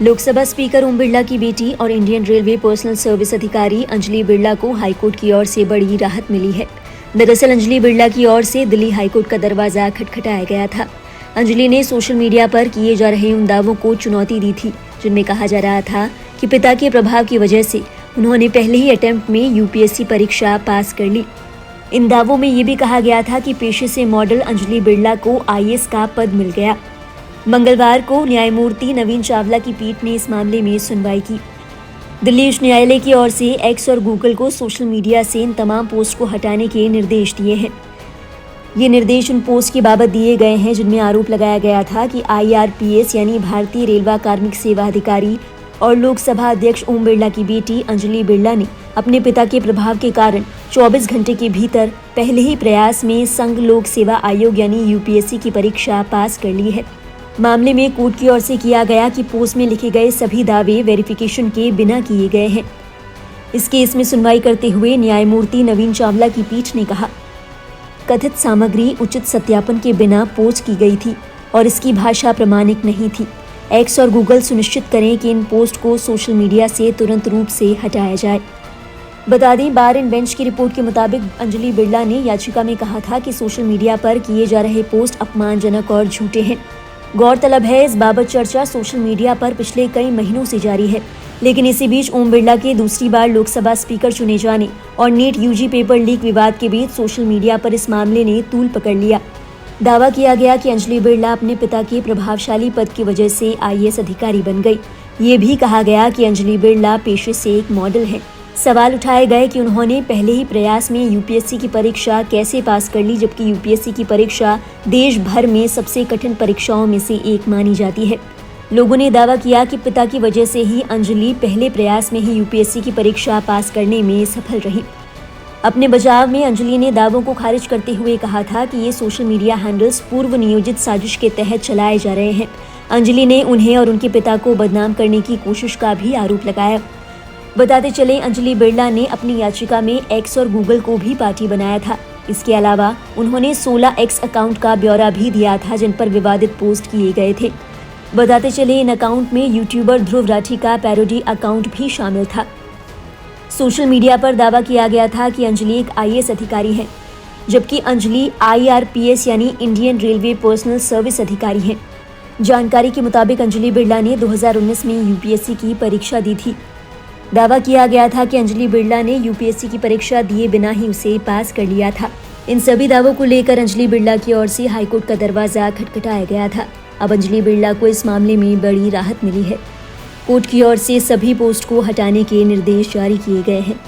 Lok Sabha speaker Om Birla की बेटी और इंडियन रेलवे पर्सनल सर्विस अधिकारी अंजलि बिरला को हाईकोर्ट की ओर से बड़ी राहत मिली है। दरअसल अंजलि बिरला की ओर से दिल्ली हाईकोर्ट का दरवाजा खटखटाया गया था। अंजलि ने सोशल मीडिया पर किए जा रहे उन दावों को चुनौती दी थी जिनमें कहा जा रहा था कि पिता के प्रभाव की वजह से उन्होंने पहले ही अटेम्प्ट में यूपीएससी परीक्षा पास कर ली। इन दावों में ये भी कहा गया था कि पेशे से मॉडल अंजलि बिरला को आईएएस का पद मिल गया। मंगलवार को न्यायमूर्ति नवीन चावला की पीठ ने इस मामले में सुनवाई की। दिल्ली उच्च न्यायालय की ओर से एक्स और गूगल को सोशल मीडिया से इन तमाम पोस्ट को हटाने के निर्देश दिए हैं। ये निर्देश उन पोस्ट की बाबत दिए गए हैं जिनमें आरोप लगाया गया था कि IRPS यानी भारतीय रेलवा कार्मिक सेवा अधिकारी और लोकसभा अध्यक्ष ओम बिरला की बेटी अंजलि बिरला ने अपने पिता के प्रभाव के कारण 24 घंटे के भीतर पहले ही प्रयास में संघ लोक सेवा आयोग यानी यूपीएससी की परीक्षा पास कर ली है। मामले में कोर्ट की ओर से किया गया कि पोस्ट में लिखे गए सभी दावे वेरिफिकेशन के बिना किए गए हैं। इस केस में सुनवाई करते हुए न्यायमूर्ति नवीन चावला की पीठ ने कहा, कथित सामग्री उचित सत्यापन के बिना पोस्ट की गई थी और इसकी भाषा प्रमाणिक नहीं थी। एक्स और गूगल सुनिश्चित करें कि इन पोस्ट को सोशल मीडिया से तुरंत रूप से हटाया जाए। बता दें, बार एंड बेंच की रिपोर्ट के मुताबिक अंजलि बिरला ने याचिका में कहा था कि सोशल मीडिया पर किए जा रहे पोस्ट अपमानजनक और झूठे हैं। गौरतलब है, इस बाबत चर्चा सोशल मीडिया पर पिछले कई महीनों से जारी है, लेकिन इसी बीच ओम बिरला के दूसरी बार लोकसभा स्पीकर चुने जाने और नीट यूजी पेपर लीक विवाद के बीच सोशल मीडिया पर इस मामले ने तूल पकड़ लिया। दावा किया गया कि अंजलि बिरला अपने पिता के प्रभावशाली पद की वजह से आईएएस अधिकारी बन गई। ये भी कहा गया कि अंजलि बिरला पेशे से एक मॉडल है। सवाल उठाए गए कि उन्होंने पहले ही प्रयास में यूपीएससी की परीक्षा कैसे पास कर ली, जबकि यूपीएससी की परीक्षा देश भर में सबसे कठिन परीक्षाओं में से एक मानी जाती है। लोगों ने दावा किया कि पिता की वजह से ही अंजलि पहले प्रयास में ही यूपीएससी की परीक्षा पास करने में सफल रही। अपने बचाव में अंजलि ने दावों को खारिज करते हुए कहा था कि ये सोशल मीडिया हैंडल्स पूर्व नियोजित साजिश के तहत चलाए जा रहे हैं। अंजलि ने उन्हें और उनके पिता को बदनाम करने की कोशिश का भी आरोप लगाया। बताते चले, अंजलि बिरला ने अपनी याचिका में एक्स और गूगल को भी पार्टी बनाया था। इसके अलावा उन्होंने 16 एक्स अकाउंट का ब्यौरा भी दिया था जिन पर विवादित पोस्ट किए गए थे। बताते चले, इन अकाउंट में यूट्यूबर ध्रुव राठी का पैरोडी अकाउंट भी शामिल था। सोशल मीडिया पर दावा किया गया था कि अंजलि एक आईएएस अधिकारी है, जबकि अंजलि IRPS यानी इंडियन रेलवे पर्सनल सर्विस अधिकारी है। जानकारी के मुताबिक अंजलि बिरला ने 2019 में यूपीएससी की परीक्षा दी थी। दावा किया गया था कि अंजलि बिरला ने यूपीएससी की परीक्षा दिए बिना ही उसे पास कर लिया था। इन सभी दावों को लेकर अंजलि बिरला की ओर से हाईकोर्ट का दरवाजा खटखटाया गया था। अब अंजलि बिरला को इस मामले में बड़ी राहत मिली है। कोर्ट की ओर से सभी पोस्ट को हटाने के निर्देश जारी किए गए हैं।